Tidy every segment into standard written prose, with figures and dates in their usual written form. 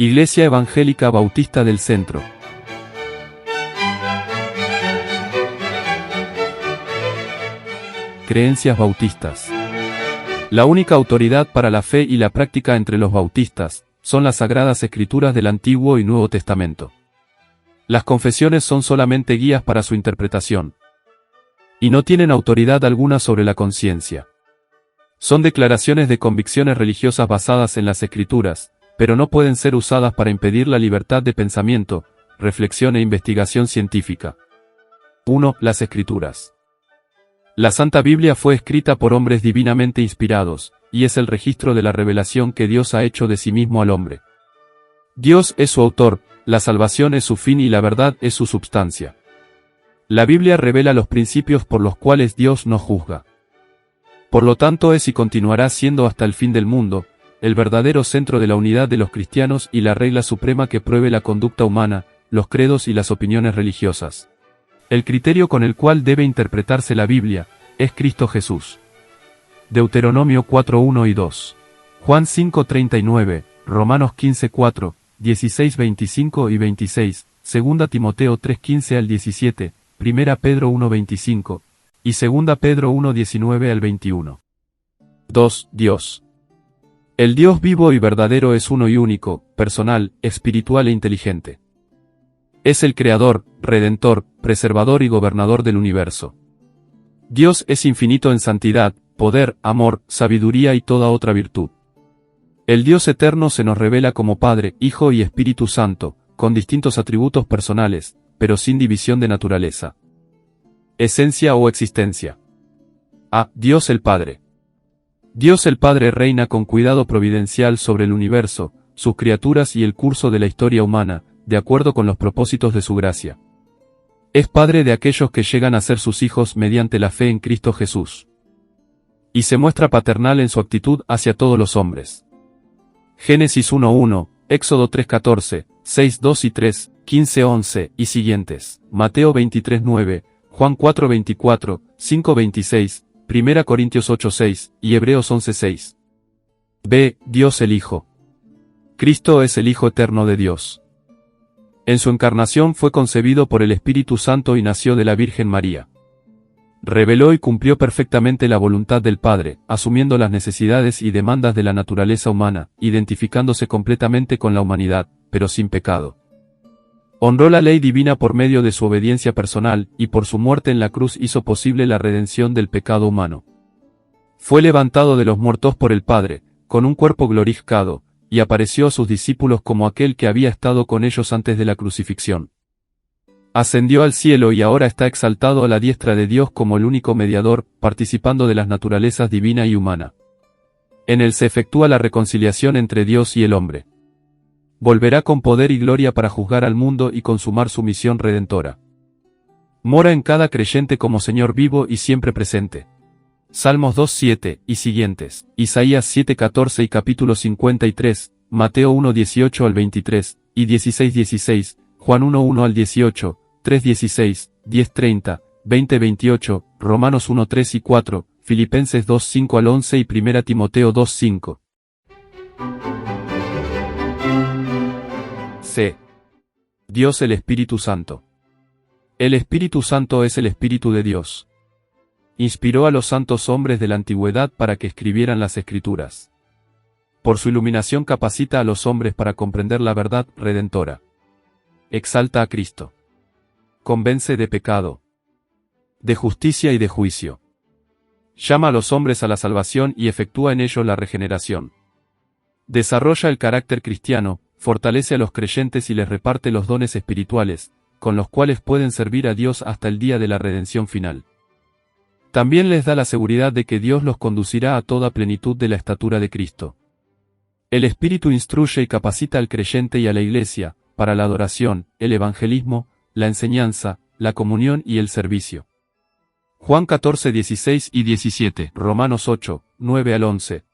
Iglesia Evangélica Bautista del Centro. Creencias bautistas. La única autoridad para la fe y la práctica entre los bautistas son las Sagradas Escrituras del Antiguo y Nuevo Testamento. Las confesiones son solamente guías para su interpretación, y no tienen autoridad alguna sobre la conciencia. Son declaraciones de convicciones religiosas basadas en las Escrituras, pero no pueden ser usadas para impedir la libertad de pensamiento, reflexión e investigación científica. 1. Las Escrituras. La Santa Biblia fue escrita por hombres divinamente inspirados, y es el registro de la revelación que Dios ha hecho de sí mismo al hombre. Dios es su autor, la salvación es su fin y la verdad es su substancia. La Biblia revela los principios por los cuales Dios nos juzga. Por lo tanto es y continuará siendo hasta el fin del mundo, el verdadero centro de la unidad de los cristianos y la regla suprema que pruebe la conducta humana, los credos y las opiniones religiosas. El criterio con el cual debe interpretarse la Biblia es Cristo Jesús. Deuteronomio 4:1 y 2. Juan 5:39, Romanos 15:4, 16:25 y 26, 2 Timoteo 3:15 al 17, 1 Pedro 1:25, y 2 Pedro 1:19 al 21. 2. Dios. El Dios vivo y verdadero es uno y único, personal, espiritual e inteligente. Es el Creador, Redentor, Preservador y Gobernador del universo. Dios es infinito en santidad, poder, amor, sabiduría y toda otra virtud. El Dios eterno se nos revela como Padre, Hijo y Espíritu Santo, con distintos atributos personales, pero sin división de naturaleza. Esencia o existencia. A. Dios el Padre. Dios el Padre reina con cuidado providencial sobre el universo, sus criaturas y el curso de la historia humana, de acuerdo con los propósitos de su gracia. Es Padre de aquellos que llegan a ser sus hijos mediante la fe en Cristo Jesús. Y se muestra paternal en su actitud hacia todos los hombres. Génesis 1:1, Éxodo 3:14, 6:2 y 3, 15:11 y siguientes, Mateo 23:9, Juan 4:24, 5:26, 1 Corintios 8:6 y Hebreos 11:6. B. Dios el Hijo. Cristo es el Hijo eterno de Dios. En su encarnación fue concebido por el Espíritu Santo y nació de la Virgen María. Reveló y cumplió perfectamente la voluntad del Padre, asumiendo las necesidades y demandas de la naturaleza humana, identificándose completamente con la humanidad, pero sin pecado. Honró la ley divina por medio de su obediencia personal, y por su muerte en la cruz hizo posible la redención del pecado humano. Fue levantado de los muertos por el Padre, con un cuerpo glorificado, y apareció a sus discípulos como aquel que había estado con ellos antes de la crucifixión. Ascendió al cielo y ahora está exaltado a la diestra de Dios como el único mediador, participando de las naturalezas divina y humana. En él se efectúa la reconciliación entre Dios y el hombre. Volverá con poder y gloria para juzgar al mundo y consumar su misión redentora. Mora en cada creyente como Señor vivo y siempre presente. Salmos 2:7 y siguientes, Isaías 7:14 y capítulo 53, Mateo 1:18 al 23, y 16:16, Juan 1:1 al 18, 3:16, 10:30, 20:28, Romanos 1:3 y 4, Filipenses 2:5 al 11 y 1 Timoteo 2:5. C. Dios el Espíritu Santo. El Espíritu Santo es el Espíritu de Dios. Inspiró a los santos hombres de la antigüedad para que escribieran las Escrituras. Por su iluminación capacita a los hombres para comprender la verdad redentora. Exalta a Cristo. Convence de pecado, de justicia y de juicio. Llama a los hombres a la salvación y efectúa en ellos la regeneración. Desarrolla el carácter cristiano, fortalece a los creyentes y les reparte los dones espirituales, con los cuales pueden servir a Dios hasta el día de la redención final. También les da la seguridad de que Dios los conducirá a toda plenitud de la estatura de Cristo. El Espíritu instruye y capacita al creyente y a la Iglesia, para la adoración, el evangelismo, la enseñanza, la comunión y el servicio. Juan 14:16 y 17, Romanos 8, 9 al 11,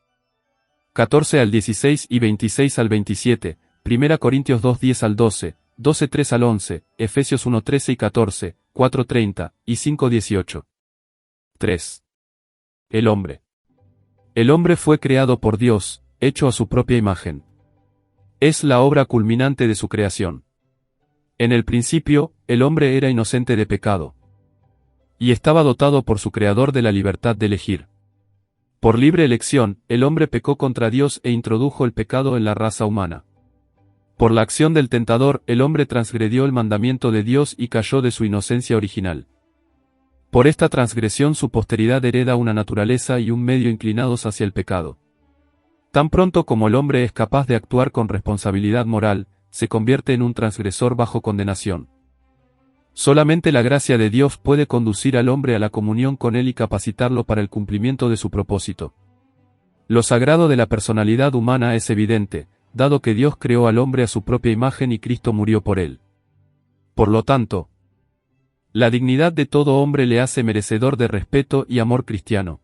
14 al 16 y 26 al 27, 1 Corintios 2:10 al 12, 12:3 al 11, Efesios 1:13 y 14, 4:30 y 5:18. 3. El hombre. El hombre fue creado por Dios, hecho a su propia imagen. Es la obra culminante de su creación. En el principio, el hombre era inocente de pecado. Y estaba dotado por su Creador de la libertad de elegir. Por libre elección, el hombre pecó contra Dios e introdujo el pecado en la raza humana. Por la acción del tentador, el hombre transgredió el mandamiento de Dios y cayó de su inocencia original. Por esta transgresión su posteridad hereda una naturaleza y un medio inclinados hacia el pecado. Tan pronto como el hombre es capaz de actuar con responsabilidad moral, se convierte en un transgresor bajo condenación. Solamente la gracia de Dios puede conducir al hombre a la comunión con Él y capacitarlo para el cumplimiento de su propósito. Lo sagrado de la personalidad humana es evidente, dado que Dios creó al hombre a su propia imagen y Cristo murió por él. Por lo tanto, la dignidad de todo hombre le hace merecedor de respeto y amor cristiano.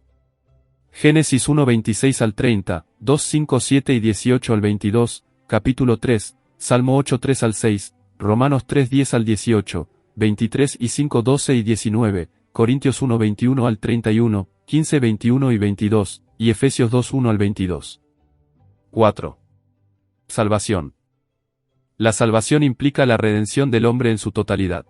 Génesis 1:26 al 30, 2:5-7 y 18 al 22, capítulo 3, Salmo 8:3 al 6, Romanos 3:10 al 18, 23 y 5:12 y 19, Corintios 1:21 al 31, 15:21 y 22, y Efesios 2:1 al 22. 4. Salvación. La salvación implica la redención del hombre en su totalidad.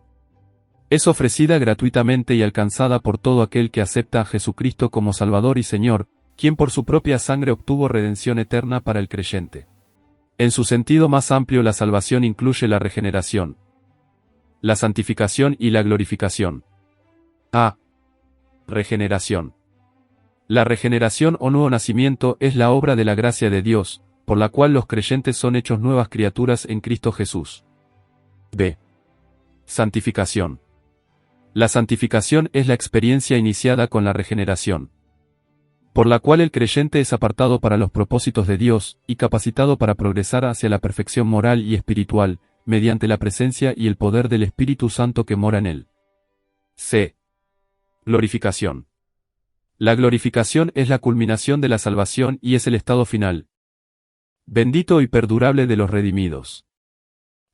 Es ofrecida gratuitamente y alcanzada por todo aquel que acepta a Jesucristo como Salvador y Señor, quien por su propia sangre obtuvo redención eterna para el creyente. En su sentido más amplio, la salvación incluye la regeneración, la santificación y la glorificación. A. Regeneración. La regeneración o nuevo nacimiento es la obra de la gracia de Dios, por la cual los creyentes son hechos nuevas criaturas en Cristo Jesús. B. Santificación. La santificación es la experiencia iniciada con la regeneración, por la cual el creyente es apartado para los propósitos de Dios, y capacitado para progresar hacia la perfección moral y espiritual, mediante la presencia y el poder del Espíritu Santo que mora en él. C. Glorificación. La glorificación es la culminación de la salvación y es el estado final, bendito y perdurable de los redimidos.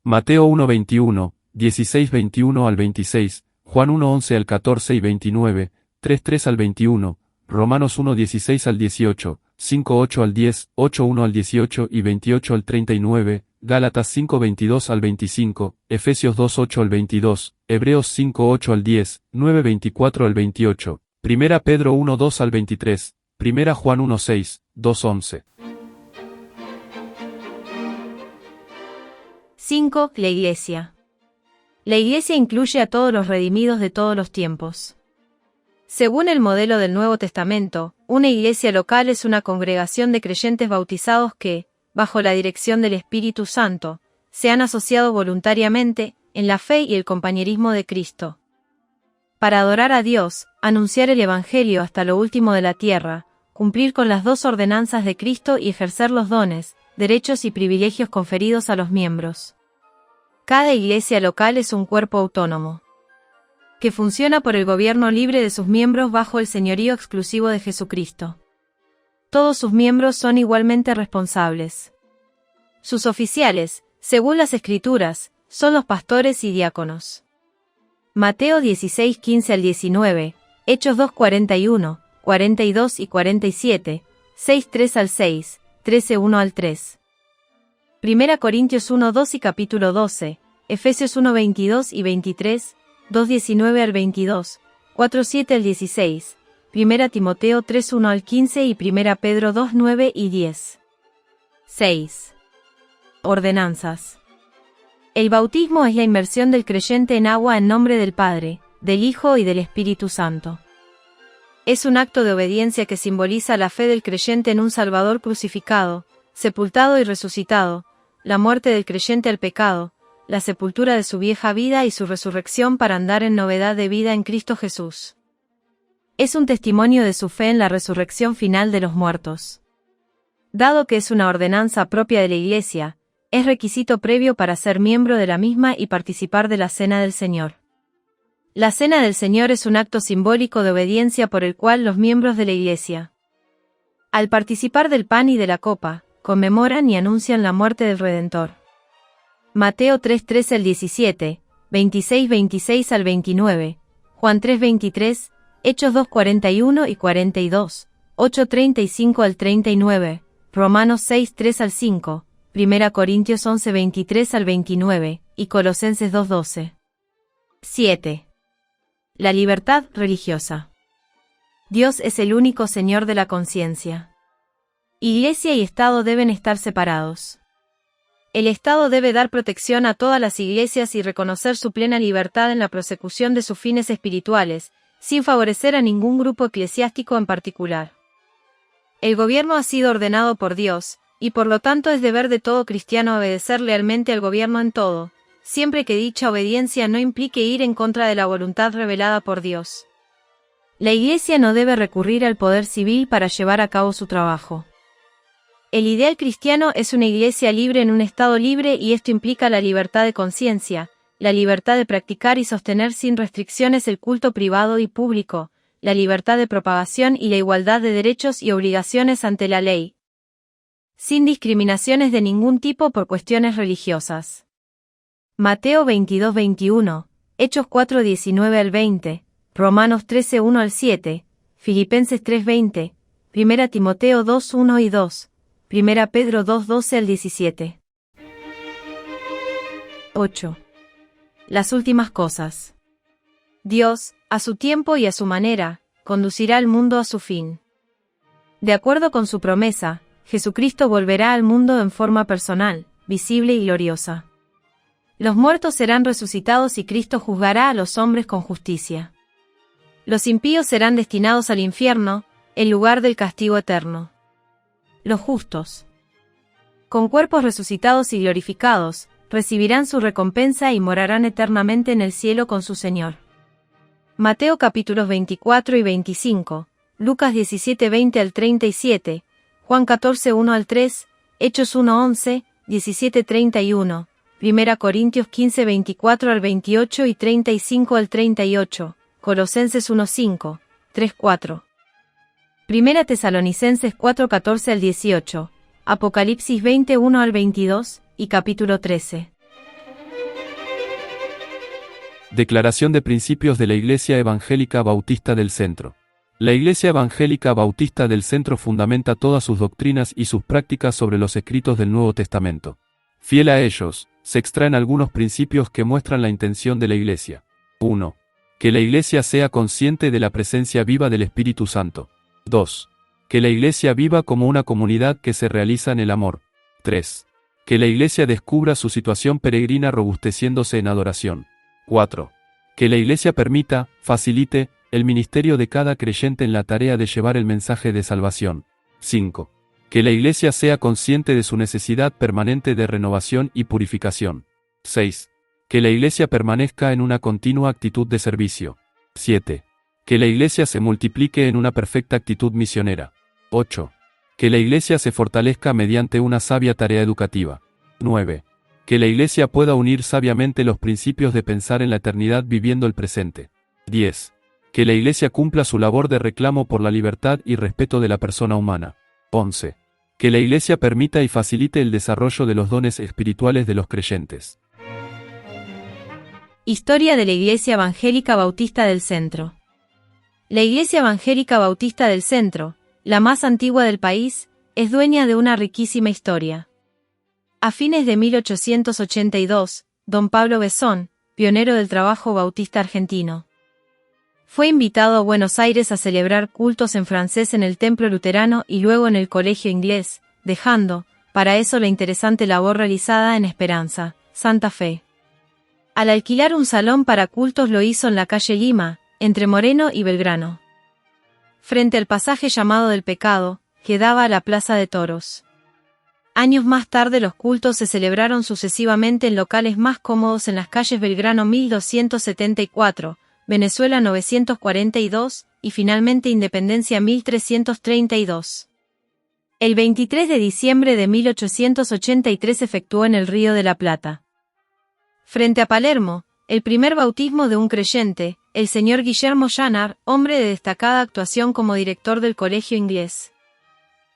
Mateo 1:21, 16:21 al 26, Juan 1:11 al 14 y 29, 3:3 al 21, Romanos 1:16 al 18, 5:8 al 10, 8:1 al 18 y 28 al 39, Gálatas 5:22 al 25, Efesios 2:8 al 22, Hebreos 5:8 al 10, 9:24 al 28, 1 Pedro 1:2 al 23, 1 Juan 1:6, 2:11. 5. La Iglesia. La Iglesia incluye a todos los redimidos de todos los tiempos. Según el modelo del Nuevo Testamento, una iglesia local es una congregación de creyentes bautizados que, bajo la dirección del Espíritu Santo, se han asociado voluntariamente en la fe y el compañerismo de Cristo. Para adorar a Dios, anunciar el Evangelio hasta lo último de la tierra, cumplir con las dos ordenanzas de Cristo y ejercer los dones, derechos y privilegios conferidos a los miembros. Cada iglesia local es un cuerpo autónomo, que funciona por el gobierno libre de sus miembros bajo el señorío exclusivo de Jesucristo. Todos sus miembros son igualmente responsables. Sus oficiales, según las Escrituras, son los pastores y diáconos. Mateo 16:15 al 19, Hechos 2:41, 42 y 47, 6:3 al 6, 13:1 al 3. 1 Corintios 1:2 y capítulo 12, Efesios 1:22 y 23, 2:19 al 22, 4:7 al 16, 1 Timoteo 3:1 al 15 y 1 Pedro 2:9 y 10. 6. Ordenanzas. El bautismo es la inmersión del creyente en agua en nombre del Padre, del Hijo y del Espíritu Santo. Es un acto de obediencia que simboliza la fe del creyente en un Salvador crucificado, sepultado y resucitado, la muerte del creyente al pecado, la sepultura de su vieja vida y su resurrección para andar en novedad de vida en Cristo Jesús. Es un testimonio de su fe en la resurrección final de los muertos. Dado que es una ordenanza propia de la Iglesia, es requisito previo para ser miembro de la misma y participar de la Cena del Señor. La Cena del Señor es un acto simbólico de obediencia por el cual los miembros de la Iglesia, al participar del pan y de la copa, conmemoran y anuncian la muerte del Redentor. Mateo 3:13 al 17, 26:26 al 29, Juan 3:23, Hechos 2:41 y 42, 8:35 al 39, Romanos 6:3 al 5, 1 Corintios 11, 23 al 29, y Colosenses 2, 12. 7. La libertad religiosa. Dios es el único Señor de la conciencia. Iglesia y Estado deben estar separados. El Estado debe dar protección a todas las iglesias y reconocer su plena libertad en la prosecución de sus fines espirituales, sin favorecer a ningún grupo eclesiástico en particular. El gobierno ha sido ordenado por Dios, y por lo tanto es deber de todo cristiano obedecer lealmente al gobierno en todo, siempre que dicha obediencia no implique ir en contra de la voluntad revelada por Dios. La Iglesia no debe recurrir al poder civil para llevar a cabo su trabajo. El ideal cristiano es una Iglesia libre en un Estado libre, y esto implica la libertad de conciencia, la libertad de practicar y sostener sin restricciones el culto privado y público, la libertad de propagación y la igualdad de derechos y obligaciones ante la ley, sin discriminaciones de ningún tipo por cuestiones religiosas. Mateo 22, 21, Hechos 4, 19 al 20, Romanos 13, 1 al 7, Filipenses 3, 20, 1 Timoteo 2, 1 y 2, 1 Pedro 2, 12 al 17. 8. Las últimas cosas. Dios, a su tiempo y a su manera, conducirá al mundo a su fin. De acuerdo con su promesa, Jesucristo volverá al mundo en forma personal, visible y gloriosa. Los muertos serán resucitados y Cristo juzgará a los hombres con justicia. Los impíos serán destinados al infierno, el lugar del castigo eterno. Los justos, con cuerpos resucitados y glorificados, recibirán su recompensa y morarán eternamente en el cielo con su Señor. Mateo capítulos 24 y 25, Lucas 17, 20 al 37, Juan 14, 1 al 3, Hechos 1, 11, 17, 31, 1 Corintios 15, 24 al 28 y 35 al 38, Colosenses 1, 5, 3, 4. 1 Tesalonicenses 4, 14 al 18, Apocalipsis 20, 1 al 22, y capítulo 13. Declaración de principios de la Iglesia Evangélica Bautista del Centro. La Iglesia Evangélica Bautista del Centro fundamenta todas sus doctrinas y sus prácticas sobre los escritos del Nuevo Testamento. Fiel a ellos, se extraen algunos principios que muestran la intención de la Iglesia. 1. Que la Iglesia sea consciente de la presencia viva del Espíritu Santo. 2. Que la Iglesia viva como una comunidad que se realiza en el amor. 3. Que la Iglesia descubra su situación peregrina robusteciéndose en adoración. 4. Que la Iglesia permita, facilite, el ministerio de cada creyente en la tarea de llevar el mensaje de salvación. 5. Que la Iglesia sea consciente de su necesidad permanente de renovación y purificación. 6. Que la Iglesia permanezca en una continua actitud de servicio. 7. Que la Iglesia se multiplique en una perfecta actitud misionera. 8. Que la Iglesia se fortalezca mediante una sabia tarea educativa. 9. Que la Iglesia pueda unir sabiamente los principios de pensar en la eternidad viviendo el presente. 10. Que la Iglesia cumpla su labor de reclamo por la libertad y respeto de la persona humana. 11. Que la Iglesia permita y facilite el desarrollo de los dones espirituales de los creyentes. Historia de la Iglesia Evangélica Bautista del Centro. La Iglesia Evangélica Bautista del Centro, la más antigua del país, es dueña de una riquísima historia. A fines de 1882, don Pablo Besón, pionero del trabajo bautista argentino, fue invitado a Buenos Aires a celebrar cultos en francés en el templo luterano y luego en el colegio inglés, dejando, para eso, la interesante labor realizada en Esperanza, Santa Fe. Al alquilar un salón para cultos lo hizo en la calle Lima, entre Moreno y Belgrano, frente al pasaje llamado del Pecado, que daba a la Plaza de Toros. Años más tarde los cultos se celebraron sucesivamente en locales más cómodos en las calles Belgrano 1274, Venezuela 942, y finalmente Independencia 1332. El 23 de diciembre de 1883 efectuó en el Río de la Plata, frente a Palermo, el primer bautismo de un creyente, el señor Guillermo Llanar, hombre de destacada actuación como director del colegio inglés.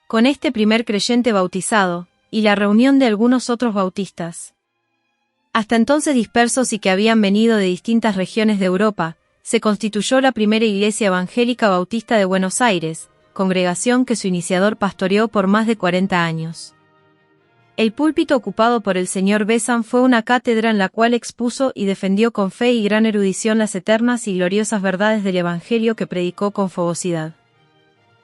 Con este primer creyente bautizado, y la reunión de algunos otros bautistas, hasta entonces dispersos y que habían venido de distintas regiones de Europa, se constituyó la primera Iglesia Evangélica Bautista de Buenos Aires, congregación que su iniciador pastoreó por más de 40 años. El púlpito ocupado por el señor Besant fue una cátedra en la cual expuso y defendió con fe y gran erudición las eternas y gloriosas verdades del Evangelio que predicó con fogosidad.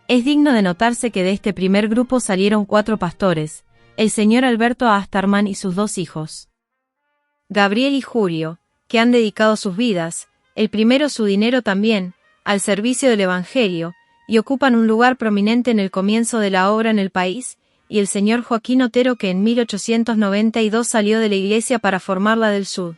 Es digno de notarse que de este primer grupo salieron 4 pastores, el señor Alberto Asterman y sus 2 hijos, Gabriel y Julio, que han dedicado sus vidas, el primero su dinero también, al servicio del Evangelio, y ocupan un lugar prominente en el comienzo de la obra en el país, y el señor Joaquín Otero, que en 1892 salió de la iglesia para formarla del Sud.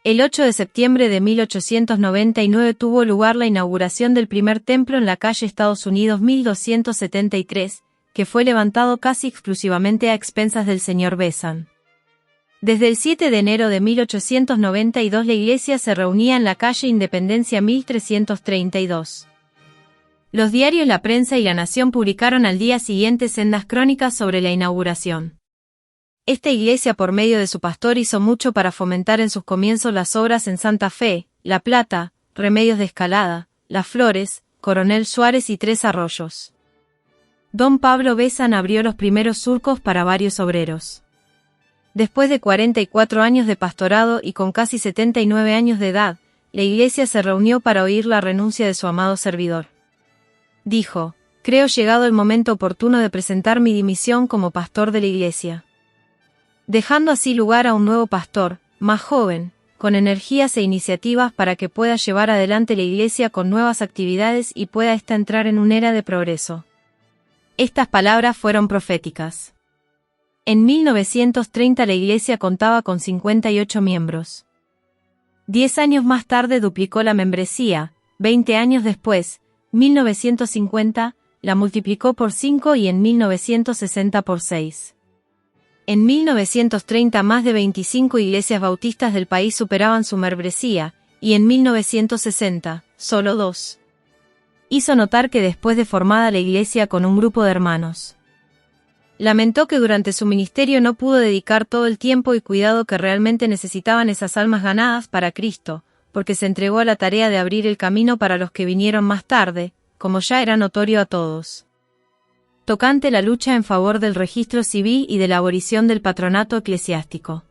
El 8 de septiembre de 1899 tuvo lugar la inauguración del primer templo en la calle Estados Unidos 1273, que fue levantado casi exclusivamente a expensas del señor Besant. Desde el 7 de enero de 1892 la iglesia se reunía en la calle Independencia 1332. Los diarios La Prensa y La Nación publicaron al día siguiente sendas crónicas sobre la inauguración. Esta iglesia, por medio de su pastor, hizo mucho para fomentar en sus comienzos las obras en Santa Fe, La Plata, Remedios de Escalada, Las Flores, Coronel Suárez y Tres Arroyos. Don Pablo Besant abrió los primeros surcos para varios obreros. Después de 44 años de pastorado y con casi 79 años de edad, la iglesia se reunió para oír la renuncia de su amado servidor. Dijo: creo llegado el momento oportuno de presentar mi dimisión como pastor de la iglesia. Dejando así lugar a un nuevo pastor, más joven, con energías e iniciativas para que pueda llevar adelante la iglesia con nuevas actividades y pueda ésta entrar en una era de progreso. Estas palabras fueron proféticas. En 1930 la iglesia contaba con 58 miembros. 10 años más tarde duplicó la membresía, 20 años después, 1950, la multiplicó por 5 y en 1960 por 6. En 1930 más de 25 iglesias bautistas del país superaban su membresía, y en 1960, solo 2. Hizo notar que después de formada la iglesia con un grupo de hermanos, lamentó que durante su ministerio no pudo dedicar todo el tiempo y cuidado que realmente necesitaban esas almas ganadas para Cristo, porque se entregó a la tarea de abrir el camino para los que vinieron más tarde, como ya era notorio a todos. Tocante la lucha en favor del registro civil y de la abolición del patronato eclesiástico.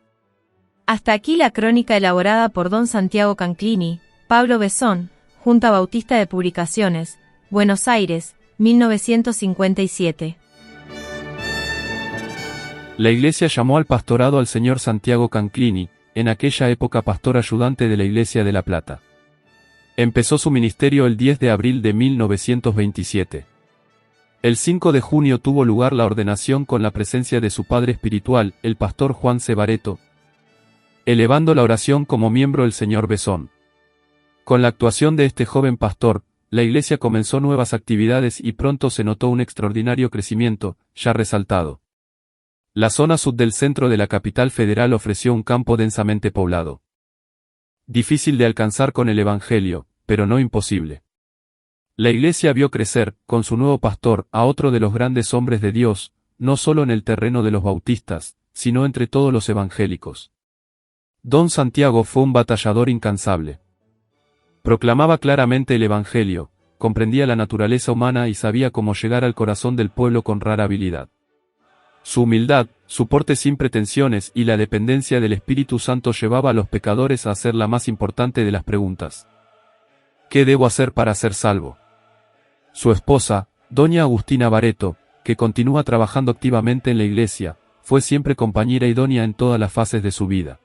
Hasta aquí la crónica elaborada por don Santiago Canclini, Pablo Besant, Junta Bautista de Publicaciones, Buenos Aires, 1957. La iglesia llamó al pastorado al señor Santiago Canclini, en aquella época pastor ayudante de la iglesia de La Plata. Empezó su ministerio el 10 de abril de 1927. El 5 de junio tuvo lugar la ordenación con la presencia de su padre espiritual, el pastor Juan C. Bareto, elevando la oración como miembro el señor Besant. Con la actuación de este joven pastor, la iglesia comenzó nuevas actividades y pronto se notó un extraordinario crecimiento, ya resaltado. La zona sur del centro de la capital federal ofreció un campo densamente poblado. Difícil de alcanzar con el evangelio, pero no imposible. La iglesia vio crecer, con su nuevo pastor, a otro de los grandes hombres de Dios, no solo en el terreno de los bautistas, sino entre todos los evangélicos. Don Santiago fue un batallador incansable. Proclamaba claramente el evangelio, comprendía la naturaleza humana y sabía cómo llegar al corazón del pueblo con rara habilidad. Su humildad, su porte sin pretensiones y la dependencia del Espíritu Santo llevaba a los pecadores a hacer la más importante de las preguntas: ¿qué debo hacer para ser salvo? Su esposa, doña Agustina Bareto, que continúa trabajando activamente en la iglesia, fue siempre compañera idónea en todas las fases de su vida.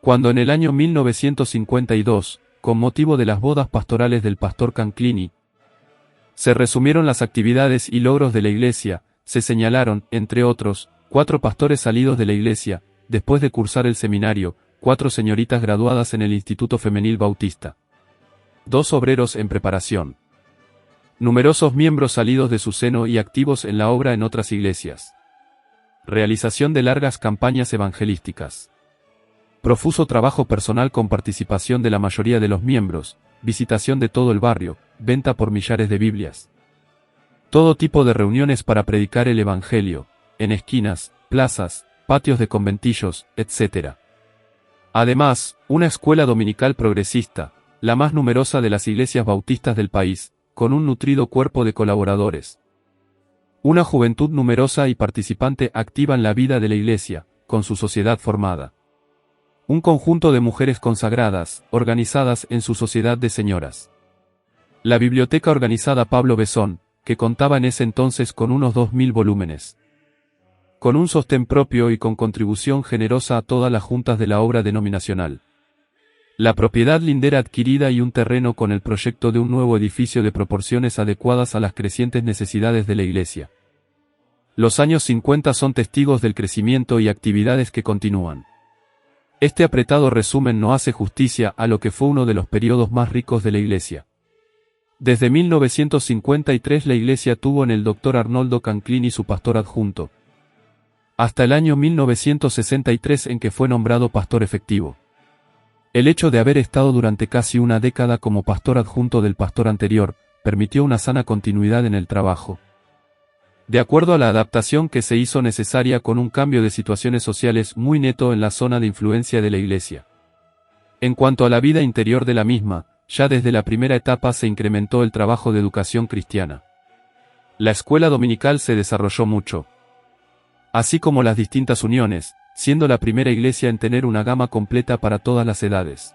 Cuando en el año 1952, con motivo de las bodas pastorales del pastor Canclini, se resumieron las actividades y logros de la iglesia, se señalaron, entre otros, 4 pastores salidos de la iglesia, después de cursar el seminario, 4 señoritas graduadas en el Instituto Femenil Bautista, 2 obreros en preparación, numerosos miembros salidos de su seno y activos en la obra en otras iglesias, realización de largas campañas evangelísticas, profuso trabajo personal con participación de la mayoría de los miembros, visitación de todo el barrio, venta por millares de Biblias, todo tipo de reuniones para predicar el evangelio, en esquinas, plazas, patios de conventillos, etc. Además, una escuela dominical progresista, la más numerosa de las iglesias bautistas del país, con un nutrido cuerpo de colaboradores. Una juventud numerosa y participante activa en la vida de la Iglesia, con su sociedad formada. Un conjunto de mujeres consagradas, organizadas en su sociedad de señoras. La biblioteca organizada Pablo Besón, que contaba en ese entonces con unos 2000 volúmenes. Con un sostén propio y con contribución generosa a todas las juntas de la obra denominacional. La propiedad lindera adquirida y un terreno con el proyecto de un nuevo edificio de proporciones adecuadas a las crecientes necesidades de la Iglesia. Los años 50 son testigos del crecimiento y actividades que continúan. Este apretado resumen no hace justicia a lo que fue uno de los periodos más ricos de la Iglesia. Desde 1953 la Iglesia tuvo en el Dr. Arnoldo Canclini su pastor adjunto. Hasta el año 1963 en que fue nombrado pastor efectivo. El hecho de haber estado durante casi una década como pastor adjunto del pastor anterior, permitió una sana continuidad en el trabajo. De acuerdo a la adaptación que se hizo necesaria con un cambio de situaciones sociales muy neto en la zona de influencia de la Iglesia. En cuanto a la vida interior de la misma, ya desde la primera etapa se incrementó el trabajo de educación cristiana. La escuela dominical se desarrolló mucho. Así como las distintas uniones, siendo la primera iglesia en tener una gama completa para todas las edades.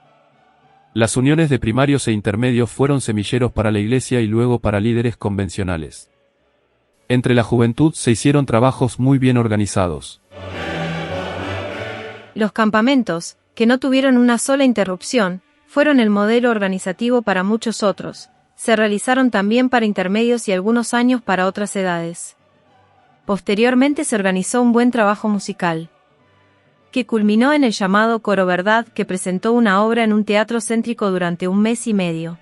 Las uniones de primarios e intermedios fueron semilleros para la iglesia y luego para líderes convencionales. Entre la juventud se hicieron trabajos muy bien organizados. Los campamentos, que no tuvieron una sola interrupción, fueron el modelo organizativo para muchos otros. Se realizaron también para intermedios y algunos años para otras edades. Posteriormente se organizó un buen trabajo musical, que culminó en el llamado Coro Verdad, que presentó una obra en un teatro céntrico durante un mes y medio.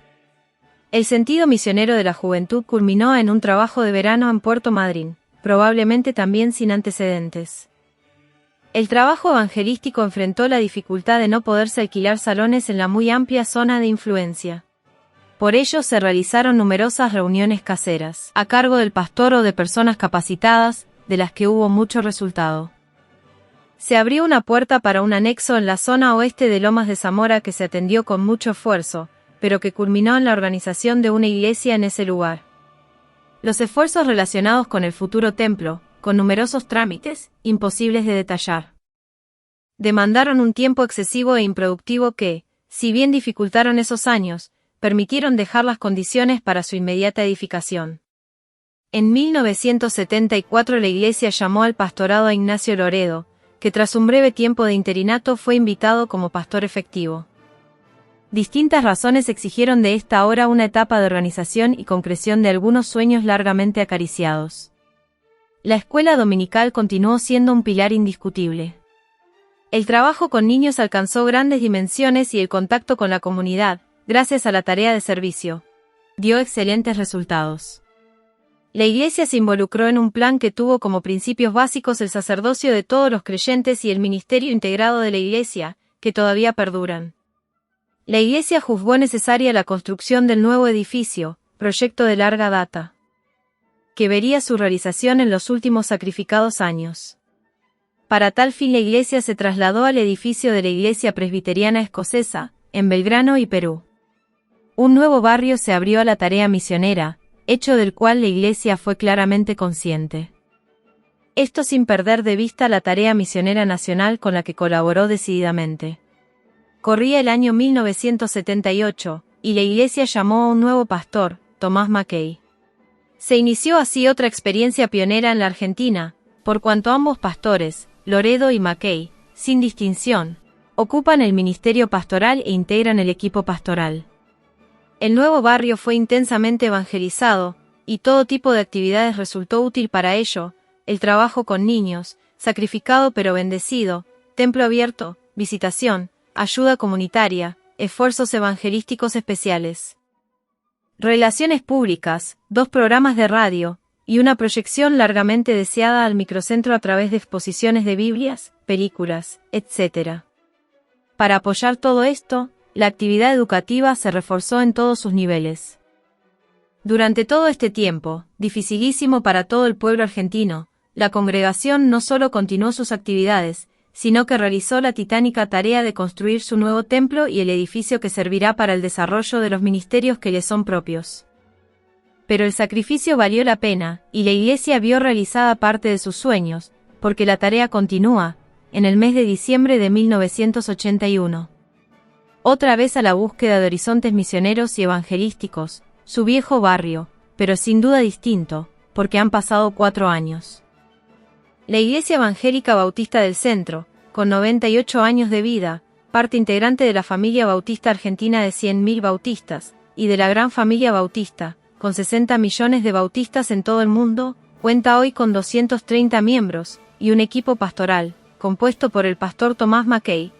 El sentido misionero de la juventud culminó en un trabajo de verano en Puerto Madryn, probablemente también sin antecedentes. El trabajo evangelístico enfrentó la dificultad de no poderse alquilar salones en la muy amplia zona de influencia. Por ello se realizaron numerosas reuniones caseras, a cargo del pastor o de personas capacitadas, de las que hubo mucho resultado. Se abrió una puerta para un anexo en la zona oeste de Lomas de Zamora que se atendió con mucho esfuerzo, pero que culminó en la organización de una iglesia en ese lugar. Los esfuerzos relacionados con el futuro templo, con numerosos trámites, imposibles de detallar, demandaron un tiempo excesivo e improductivo que, si bien dificultaron esos años, permitieron dejar las condiciones para su inmediata edificación. En 1974 la iglesia llamó al pastorado a Ignacio Loredo, que tras un breve tiempo de interinato fue invitado como pastor efectivo. Distintas razones exigieron de esta hora una etapa de organización y concreción de algunos sueños largamente acariciados. La escuela dominical continuó siendo un pilar indiscutible. El trabajo con niños alcanzó grandes dimensiones y el contacto con la comunidad, gracias a la tarea de servicio, dio excelentes resultados. La Iglesia se involucró en un plan que tuvo como principios básicos el sacerdocio de todos los creyentes y el ministerio integrado de la Iglesia, que todavía perduran. La Iglesia juzgó necesaria la construcción del nuevo edificio, proyecto de larga data, que vería su realización en los últimos sacrificados años. Para tal fin la Iglesia se trasladó al edificio de la Iglesia Presbiteriana Escocesa, en Belgrano y Perú. Un nuevo barrio se abrió a la tarea misionera, hecho del cual la Iglesia fue claramente consciente. Esto sin perder de vista la tarea misionera nacional con la que colaboró decididamente. Corría el año 1978, y la Iglesia llamó a un nuevo pastor, Tomás Mackay. Se inició así otra experiencia pionera en la Argentina, por cuanto ambos pastores, Loredo y Mackay, sin distinción, ocupan el ministerio pastoral e integran el equipo pastoral. El nuevo barrio fue intensamente evangelizado, y todo tipo de actividades resultó útil para ello: el trabajo con niños, sacrificado pero bendecido, templo abierto, visitación, ayuda comunitaria, esfuerzos evangelísticos especiales, relaciones públicas, 2 programas de radio, y una proyección largamente deseada al microcentro a través de exposiciones de Biblias, películas, etc. Para apoyar todo esto, la actividad educativa se reforzó en todos sus niveles. Durante todo este tiempo, dificilísimo para todo el pueblo argentino, la congregación no solo continuó sus actividades, sino que realizó la titánica tarea de construir su nuevo templo y el edificio que servirá para el desarrollo de los ministerios que le son propios. Pero el sacrificio valió la pena, y la iglesia vio realizada parte de sus sueños, porque la tarea continúa, en el mes de diciembre de 1981. Otra vez a la búsqueda de horizontes misioneros y evangelísticos, su viejo barrio, pero sin duda distinto, porque han pasado 4 años. La Iglesia Evangélica Bautista del Centro, con 98 años de vida, parte integrante de la familia bautista argentina de 100.000 bautistas, y de la gran familia bautista, con 60 millones de bautistas en todo el mundo, cuenta hoy con 230 miembros, y un equipo pastoral, compuesto por el pastor Tomás Mackay,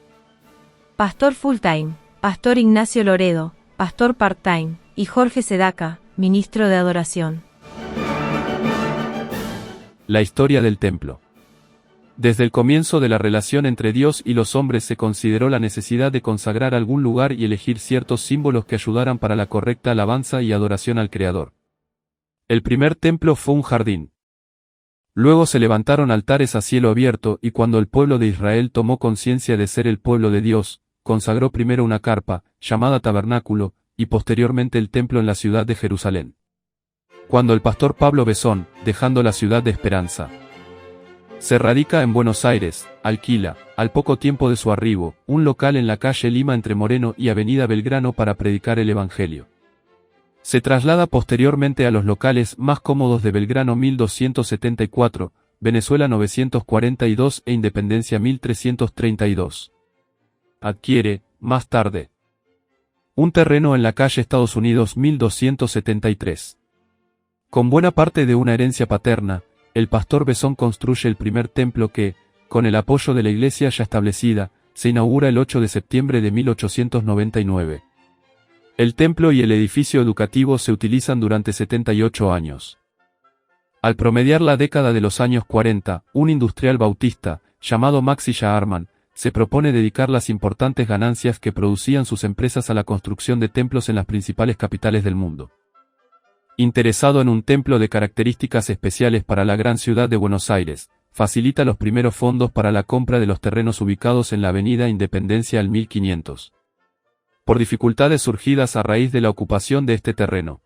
pastor full-time, pastor Ignacio Loredo, pastor part-time, y Jorge Sedaka, ministro de adoración. La historia del templo. Desde el comienzo de la relación entre Dios y los hombres se consideró la necesidad de consagrar algún lugar y elegir ciertos símbolos que ayudaran para la correcta alabanza y adoración al Creador. El primer templo fue un jardín. Luego se levantaron altares a cielo abierto y cuando el pueblo de Israel tomó conciencia de ser el pueblo de Dios, consagró primero una carpa, llamada tabernáculo, y posteriormente el templo en la ciudad de Jerusalén. Cuando el pastor Pablo Besón, dejando la ciudad de Esperanza, se radica en Buenos Aires, alquila, al poco tiempo de su arribo, un local en la calle Lima entre Moreno y Avenida Belgrano para predicar el Evangelio. Se traslada posteriormente a los locales más cómodos de Belgrano 1274, Venezuela 942 e Independencia 1332. Adquiere, más tarde, un terreno en la calle Estados Unidos 1273. Con buena parte de una herencia paterna, el pastor Besón construye el primer templo que, con el apoyo de la iglesia ya establecida, se inaugura el 8 de septiembre de 1899. El templo y el edificio educativo se utilizan durante 78 años. Al promediar la década de los años 40, un industrial bautista, llamado Maxi Jaharman, se propone dedicar las importantes ganancias que producían sus empresas a la construcción de templos en las principales capitales del mundo. Interesado en un templo de características especiales para la gran ciudad de Buenos Aires, facilita los primeros fondos para la compra de los terrenos ubicados en la avenida Independencia al 1500. Por dificultades surgidas a raíz de la ocupación de este terreno,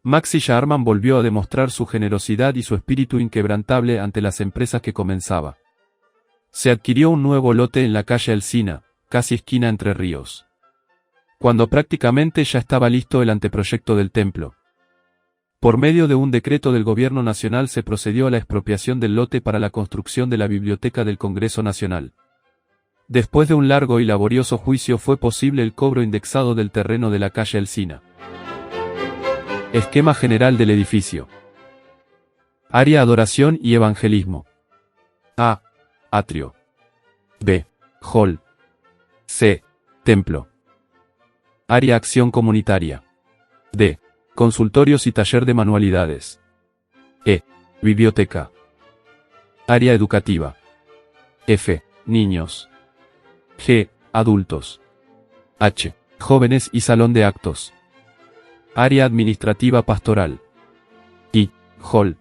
Maxi Jaharman volvió a demostrar su generosidad y su espíritu inquebrantable ante las empresas que comenzaba. Se adquirió un nuevo lote en la calle Alsina, casi esquina Entre Ríos, cuando prácticamente ya estaba listo el anteproyecto del templo. Por medio de un decreto del Gobierno Nacional se procedió a la expropiación del lote para la construcción de la Biblioteca del Congreso Nacional. Después de un largo y laborioso juicio fue posible el cobro indexado del terreno de la calle Alsina. Esquema general del edificio. Área adoración y evangelismo. A. Atrio. B. Hall. C. Templo. Área acción comunitaria. D. Consultorios y taller de manualidades. E. Biblioteca. Área educativa. F. Niños. G. Adultos. H. Jóvenes y salón de actos. Área administrativa pastoral. I. Hall.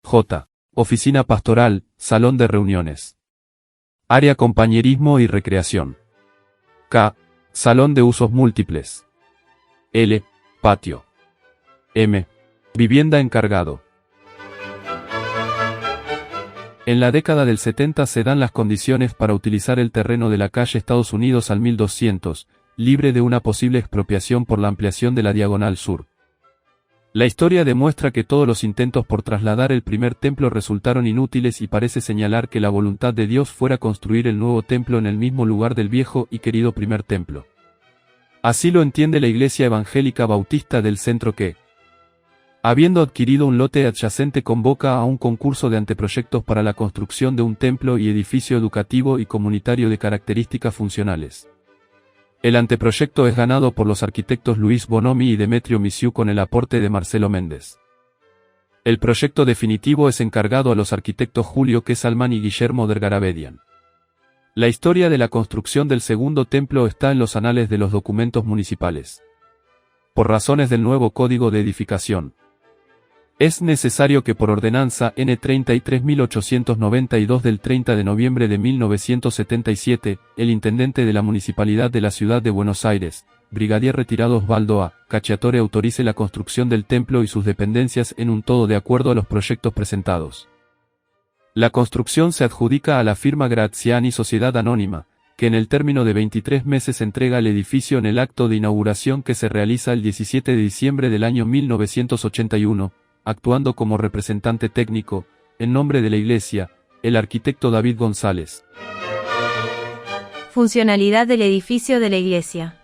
J. Oficina pastoral, salón de reuniones. Área compañerismo y recreación. K. Salón de usos múltiples. L. Patio. M. Vivienda encargado. En la década del 70 se dan las condiciones para utilizar el terreno de la calle Estados Unidos al 1200, libre de una posible expropiación por la ampliación de la Diagonal Sur. La historia demuestra que todos los intentos por trasladar el primer templo resultaron inútiles y parece señalar que la voluntad de Dios fuera construir el nuevo templo en el mismo lugar del viejo y querido primer templo. Así lo entiende la Iglesia Evangélica Bautista del Centro que, habiendo adquirido un lote adyacente, convoca a un concurso de anteproyectos para la construcción de un templo y edificio educativo y comunitario de características funcionales. El anteproyecto es ganado por los arquitectos Luis Bonomi y Demetrio Misiu con el aporte de Marcelo Méndez. El proyecto definitivo es encargado a los arquitectos Julio Quesalman y Guillermo Dergarabedian. La historia de la construcción del segundo templo está en los anales de los documentos municipales. Por razones del nuevo Código de Edificación, es necesario que por ordenanza N 33.892 del 30 de noviembre de 1977, el intendente de la Municipalidad de la Ciudad de Buenos Aires, brigadier retirado Osvaldo A. Cacciatore autorice la construcción del templo y sus dependencias en un todo de acuerdo a los proyectos presentados. La construcción se adjudica a la firma Graziani Sociedad Anónima, que en el término de 23 meses entrega el edificio en el acto de inauguración que se realiza el 17 de diciembre del año 1981, actuando como representante técnico, en nombre de la Iglesia, el arquitecto David González. Funcionalidad del edificio de la Iglesia.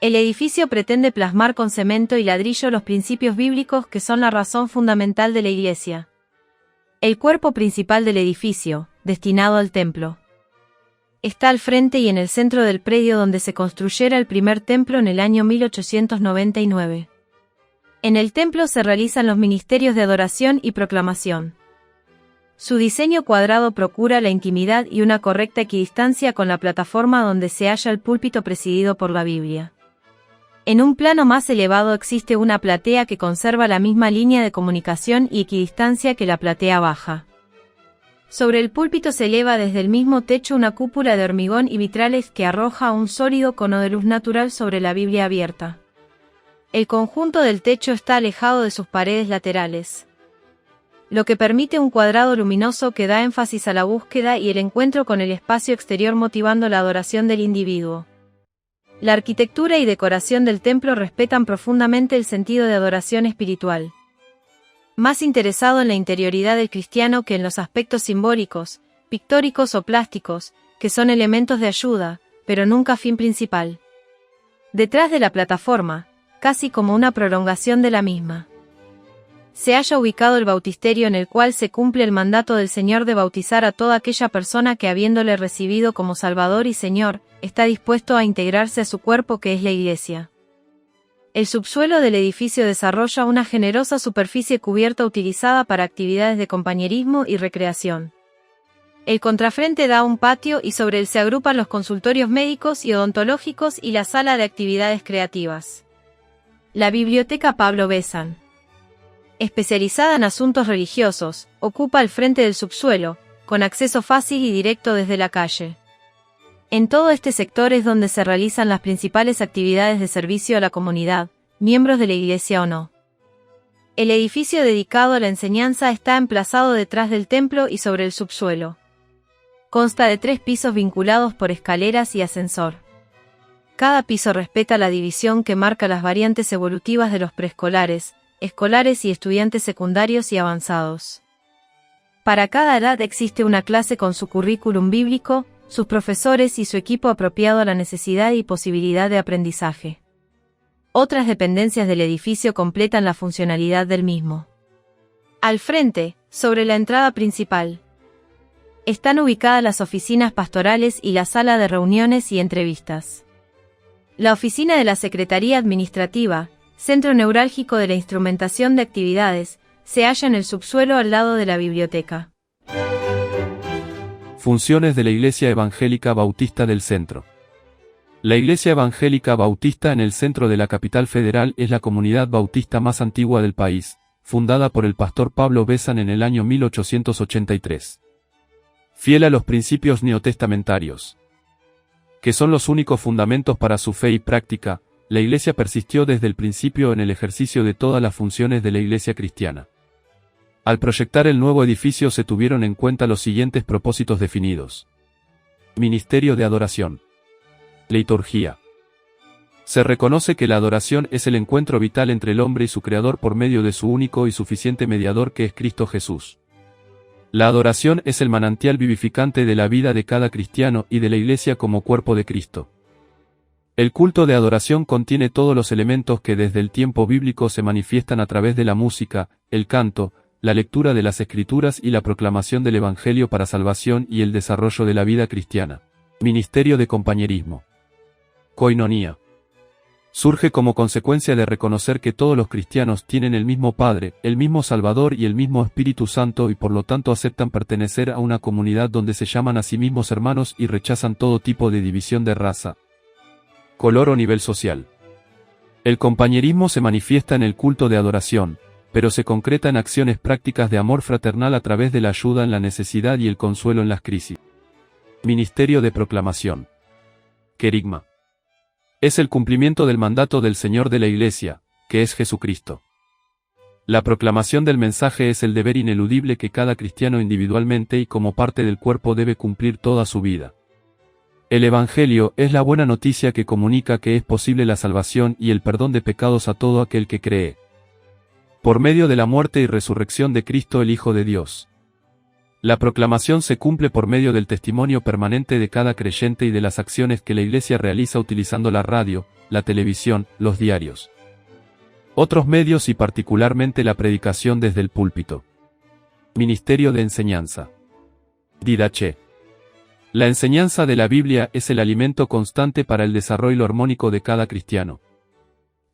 El edificio pretende plasmar con cemento y ladrillo los principios bíblicos que son la razón fundamental de la Iglesia. El cuerpo principal del edificio, destinado al templo, está al frente y en el centro del predio donde se construyera el primer templo en el año 1899. En el templo se realizan los ministerios de adoración y proclamación. Su diseño cuadrado procura la intimidad y una correcta equidistancia con la plataforma donde se halla el púlpito presidido por la Biblia. En un plano más elevado existe una platea que conserva la misma línea de comunicación y equidistancia que la platea baja. Sobre el púlpito se eleva desde el mismo techo una cúpula de hormigón y vitrales que arroja un sólido cono de luz natural sobre la Biblia abierta. El conjunto del techo está alejado de sus paredes laterales, lo que permite un cuadrado luminoso que da énfasis a la búsqueda y el encuentro con el espacio exterior motivando la adoración del individuo. La arquitectura y decoración del templo respetan profundamente el sentido de adoración espiritual. Más interesado en la interioridad del cristiano que en los aspectos simbólicos, pictóricos o plásticos, que son elementos de ayuda, pero nunca fin principal. Detrás de la plataforma, casi como una prolongación de la misma, se halla ubicado el bautisterio en el cual se cumple el mandato del Señor de bautizar a toda aquella persona que habiéndole recibido como Salvador y Señor, está dispuesto a integrarse a su cuerpo que es la Iglesia. El subsuelo del edificio desarrolla una generosa superficie cubierta utilizada para actividades de compañerismo y recreación. El contrafrente da a un patio y sobre él se agrupan los consultorios médicos y odontológicos y la sala de actividades creativas. La Biblioteca Pablo Besan, especializada en asuntos religiosos, ocupa el frente del subsuelo, con acceso fácil y directo desde la calle. En todo este sector es donde se realizan las principales actividades de servicio a la comunidad, miembros de la Iglesia o no. El edificio dedicado a la enseñanza está emplazado detrás del templo y sobre el subsuelo. Consta de 3 pisos vinculados por escaleras y ascensor. Cada piso respeta la división que marca las variantes evolutivas de los preescolares, escolares y estudiantes secundarios y avanzados. Para cada edad existe una clase con su currículum bíblico, sus profesores y su equipo apropiado a la necesidad y posibilidad de aprendizaje. Otras dependencias del edificio completan la funcionalidad del mismo. Al frente, sobre la entrada principal, están ubicadas las oficinas pastorales y la sala de reuniones y entrevistas. La oficina de la Secretaría Administrativa, centro neurálgico de la instrumentación de actividades, se halla en el subsuelo al lado de la biblioteca. Funciones de la Iglesia Evangélica Bautista del Centro. La Iglesia Evangélica Bautista en el centro de la capital federal es la comunidad bautista más antigua del país, fundada por el pastor Pablo Besan en el año 1883. Fiel a los principios neotestamentarios, que son los únicos fundamentos para su fe y práctica, la Iglesia persistió desde el principio en el ejercicio de todas las funciones de la Iglesia cristiana. Al proyectar el nuevo edificio se tuvieron en cuenta los siguientes propósitos definidos. Ministerio de adoración. Liturgia. Se reconoce que la adoración es el encuentro vital entre el hombre y su Creador por medio de su único y suficiente mediador que es Cristo Jesús. La adoración es el manantial vivificante de la vida de cada cristiano y de la Iglesia como cuerpo de Cristo. El culto de adoración contiene todos los elementos que desde el tiempo bíblico se manifiestan a través de la música, el canto, la lectura de las Escrituras y la proclamación del Evangelio para salvación y el desarrollo de la vida cristiana. Ministerio de compañerismo. Koinonía. Surge como consecuencia de reconocer que todos los cristianos tienen el mismo Padre, el mismo Salvador y el mismo Espíritu Santo y por lo tanto aceptan pertenecer a una comunidad donde se llaman a sí mismos hermanos y rechazan todo tipo de división de raza, color o nivel social. El compañerismo se manifiesta en el culto de adoración, pero se concreta en acciones prácticas de amor fraternal a través de la ayuda en la necesidad y el consuelo en las crisis. Ministerio de proclamación. Querigma. Es el cumplimiento del mandato del Señor de la Iglesia, que es Jesucristo. La proclamación del mensaje es el deber ineludible que cada cristiano individualmente y como parte del cuerpo debe cumplir toda su vida. El Evangelio es la buena noticia que comunica que es posible la salvación y el perdón de pecados a todo aquel que cree, por medio de la muerte y resurrección de Cristo el Hijo de Dios. La proclamación se cumple por medio del testimonio permanente de cada creyente y de las acciones que la Iglesia realiza utilizando la radio, la televisión, los diarios, otros medios y particularmente la predicación desde el púlpito. Ministerio de enseñanza. Didache. La enseñanza de la Biblia es el alimento constante para el desarrollo armónico de cada cristiano.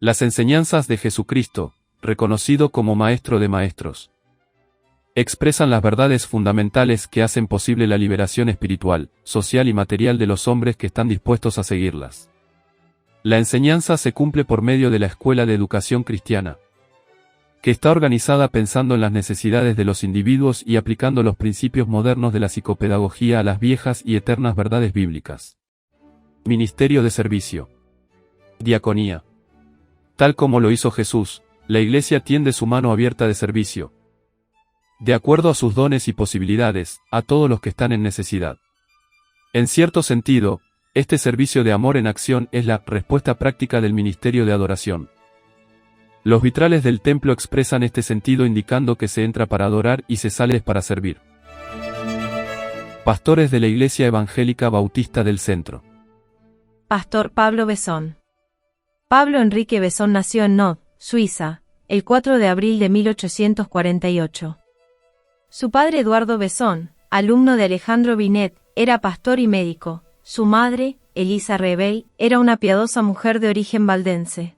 Las enseñanzas de Jesucristo, reconocido como Maestro de Maestros, expresan las verdades fundamentales que hacen posible la liberación espiritual, social y material de los hombres que están dispuestos a seguirlas. La enseñanza se cumple por medio de la Escuela de Educación Cristiana, que está organizada pensando en las necesidades de los individuos y aplicando los principios modernos de la psicopedagogía a las viejas y eternas verdades bíblicas. Ministerio de servicio. Diaconía. Tal como lo hizo Jesús, la Iglesia tiende su mano abierta de servicio, de acuerdo a sus dones y posibilidades, a todos los que están en necesidad. En cierto sentido, este servicio de amor en acción es la respuesta práctica del ministerio de adoración. Los vitrales del templo expresan este sentido indicando que se entra para adorar y se sale para servir. Pastores de la Iglesia Evangélica Bautista del Centro. Pastor Pablo Besón. Pablo Enrique Besón nació en Nod, Suiza, el 4 de abril de 1848. Su padre Eduardo Besón, alumno de Alejandro Binet, era pastor y médico. Su madre, Elisa Rebey, era una piadosa mujer de origen valdense.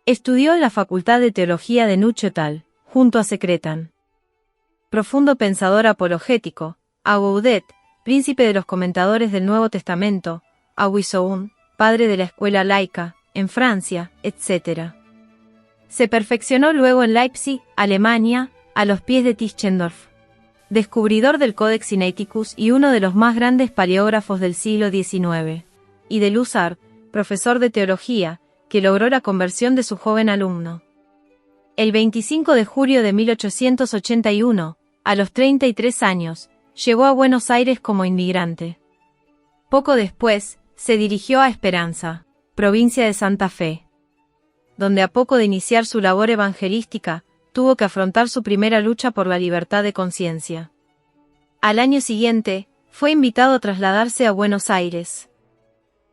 Estudió en la Facultad de Teología de Neuchâtel, junto a Secretan. Profundo pensador apologético, a Gaudet, príncipe de los comentadores del Nuevo Testamento, a Wissoun, padre de la escuela laica, en Francia, etc. Se perfeccionó luego en Leipzig, Alemania, a los pies de Tischendorf, descubridor del Codex Sinaiticus y uno de los más grandes paleógrafos del siglo XIX, y de Luzar, profesor de teología, que logró la conversión de su joven alumno. El 25 de julio de 1881, a los 33 años, llegó a Buenos Aires como inmigrante. Poco después, se dirigió a Esperanza, provincia de Santa Fe, donde a poco de iniciar su labor evangelística, tuvo que afrontar su primera lucha por la libertad de conciencia. Al año siguiente, fue invitado a trasladarse a Buenos Aires,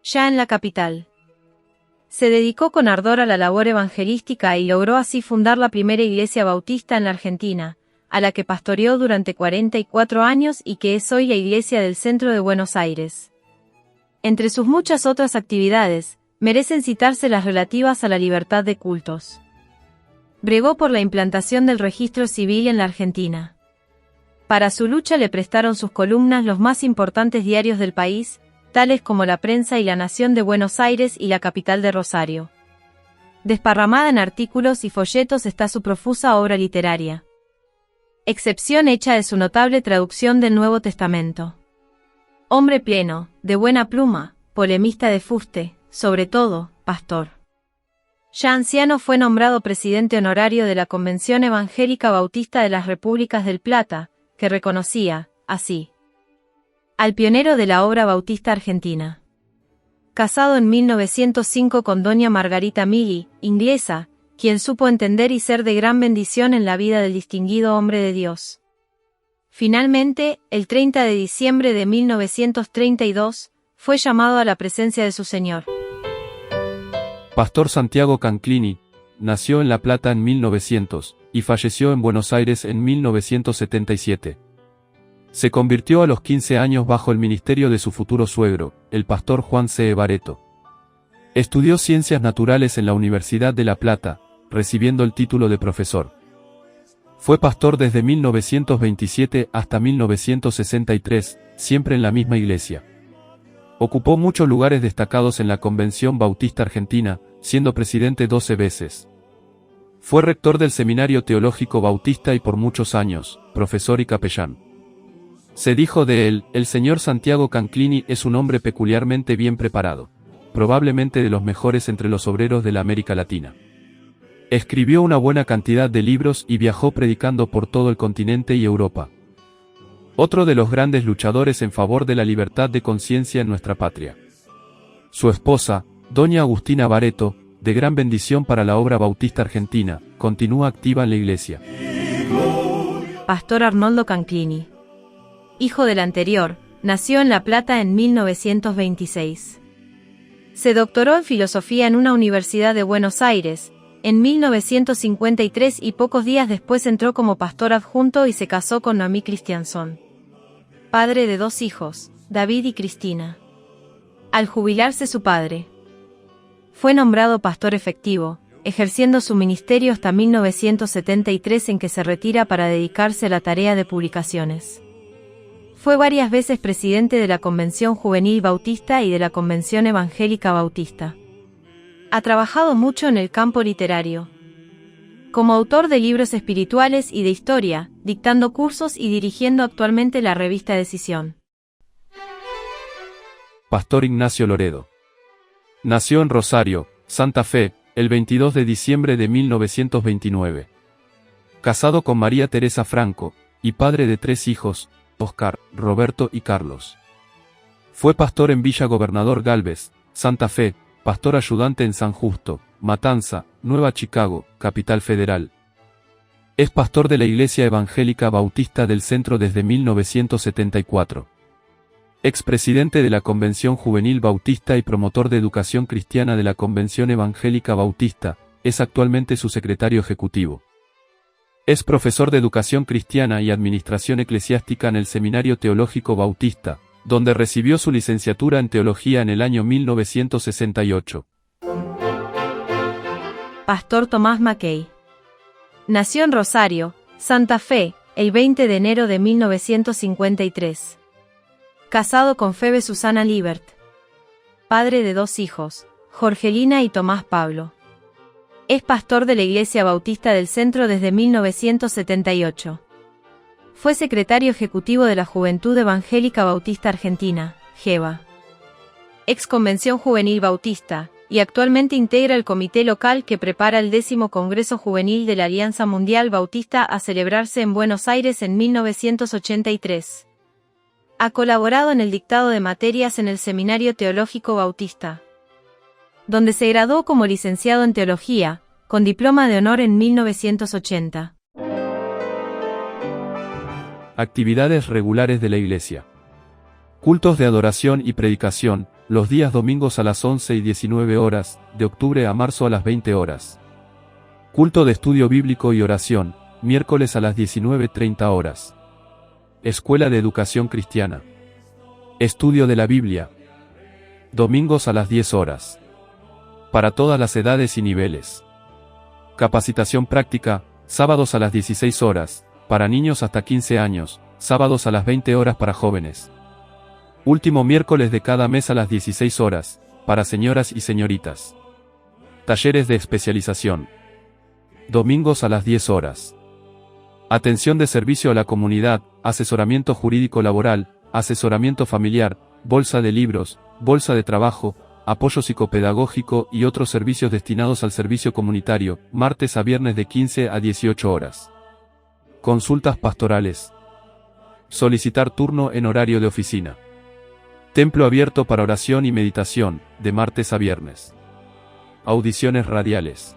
ya en la capital. Se dedicó con ardor a la labor evangelística y logró así fundar la primera iglesia bautista en la Argentina, a la que pastoreó durante 44 años y que es hoy la Iglesia del Centro de Buenos Aires. Entre sus muchas otras actividades, merecen citarse las relativas a la libertad de cultos. Bregó por la implantación del registro civil en la Argentina. Para su lucha le prestaron sus columnas los más importantes diarios del país, tales como La Prensa y La Nación de Buenos Aires y La Capital de Rosario. Desparramada en artículos y folletos está su profusa obra literaria, excepción hecha de su notable traducción del Nuevo Testamento. Hombre pleno, de buena pluma, polemista de fuste, sobre todo, pastor. Ya anciano fue nombrado presidente honorario de la Convención Evangélica Bautista de las Repúblicas del Plata, que reconocía, así, al pionero de la obra bautista argentina. Casado en 1905 con doña Margarita Mili, inglesa, quien supo entender y ser de gran bendición en la vida del distinguido hombre de Dios. Finalmente, el 30 de diciembre de 1932, fue llamado a la presencia de su Señor. Pastor Santiago Canclini, nació en La Plata en 1900, y falleció en Buenos Aires en 1977. Se convirtió a los 15 años bajo el ministerio de su futuro suegro, el pastor Juan C. Bareto. Estudió Ciencias Naturales en la Universidad de La Plata, recibiendo el título de profesor. Fue pastor desde 1927 hasta 1963, siempre en la misma iglesia. Ocupó muchos lugares destacados en la Convención Bautista Argentina, siendo presidente 12 veces. Fue rector del Seminario Teológico Bautista y por muchos años, profesor y capellán. Se dijo de él, el señor Santiago Canclini es un hombre peculiarmente bien preparado. probablemente de los mejores entre los obreros de la América Latina. Escribió una buena cantidad de libros y viajó predicando por todo el continente y Europa. Otro de los grandes luchadores en favor de la libertad de conciencia en nuestra patria. Su esposa, doña Agustina Barreto, de gran bendición para la obra bautista argentina, continúa activa en la Iglesia. Pastor Arnoldo Canclini. Hijo del anterior, nació en La Plata en 1926. Se doctoró en filosofía en una universidad de Buenos Aires, en 1953 y pocos días después entró como pastor adjunto y se casó con Noemí Christianson. Padre de 2 hijos, David y Cristina. Al jubilarse su padre, fue nombrado pastor efectivo, ejerciendo su ministerio hasta 1973 en que se retira para dedicarse a la tarea de publicaciones. Fue varias veces presidente de la Convención Juvenil Bautista y de la Convención Evangélica Bautista. Ha trabajado mucho en el campo literario. Como autor de libros espirituales y de historia, dictando cursos y dirigiendo actualmente la revista Decisión. Pastor Ignacio Loredo. Nació en Rosario, Santa Fe, el 22 de diciembre de 1929. Casado con María Teresa Franco, y padre de 3 hijos, Oscar, Roberto y Carlos. Fue pastor en Villa Gobernador Gálvez, Santa Fe, pastor ayudante en San Justo, Matanza, Nueva Chicago, Capital Federal. Es pastor de la Iglesia Evangélica Bautista del Centro desde 1974. Expresidente de la Convención Juvenil Bautista y promotor de educación cristiana de la Convención Evangélica Bautista, es actualmente su secretario ejecutivo. Es profesor de educación cristiana y administración eclesiástica en el Seminario Teológico Bautista, donde recibió su licenciatura en teología en el año 1968. Pastor Tomás Mackey. Nació en Rosario, Santa Fe, el 20 de enero de 1953. Casado con Febe Susana Libert. Padre de 2 hijos, Jorgelina y Tomás Pablo. Es pastor de la Iglesia Bautista del Centro desde 1978. Fue secretario ejecutivo de la Juventud Evangélica Bautista Argentina, JEBA. Ex Convención Juvenil Bautista, y actualmente integra el comité local que prepara el 10º Congreso Juvenil de la Alianza Mundial Bautista a celebrarse en Buenos Aires en 1983. Ha colaborado en el dictado de materias en el Seminario Teológico Bautista, donde se graduó como licenciado en Teología, con diploma de honor en 1980. Actividades regulares de la Iglesia. Cultos de adoración y predicación, los días domingos a las 11 y 19 horas, de octubre a marzo a las 20 horas. Culto de estudio bíblico y oración, miércoles a las 19:30 horas. Escuela de Educación Cristiana. Estudio de la Biblia. Domingos a las 10 horas. Para todas las edades y niveles. Capacitación práctica, sábados a las 16 horas, para niños hasta 15 años, sábados a las 20 horas para jóvenes. Último miércoles de cada mes a las 16 horas, para señoras y señoritas. Talleres de especialización. Domingos a las 10 horas. Atención de servicio a la comunidad, asesoramiento jurídico laboral, asesoramiento familiar, bolsa de libros, bolsa de trabajo, apoyo psicopedagógico y otros servicios destinados al servicio comunitario, martes a viernes de 15 a 18 horas. Consultas pastorales. Solicitar turno en horario de oficina. Templo abierto para oración y meditación, de martes a viernes. Audiciones radiales.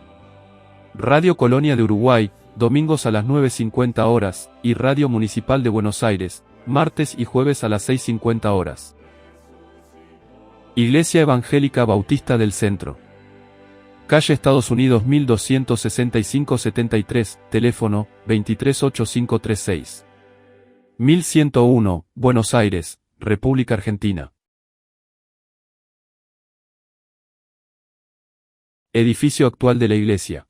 Radio Colonia de Uruguay, domingos a las 9:50 horas, y Radio Municipal de Buenos Aires, martes y jueves a las 6:50 horas. Iglesia Evangélica Bautista del Centro. Calle Estados Unidos 1265-73, teléfono, 238536. 1101, Buenos Aires, República Argentina. Edificio actual de la iglesia.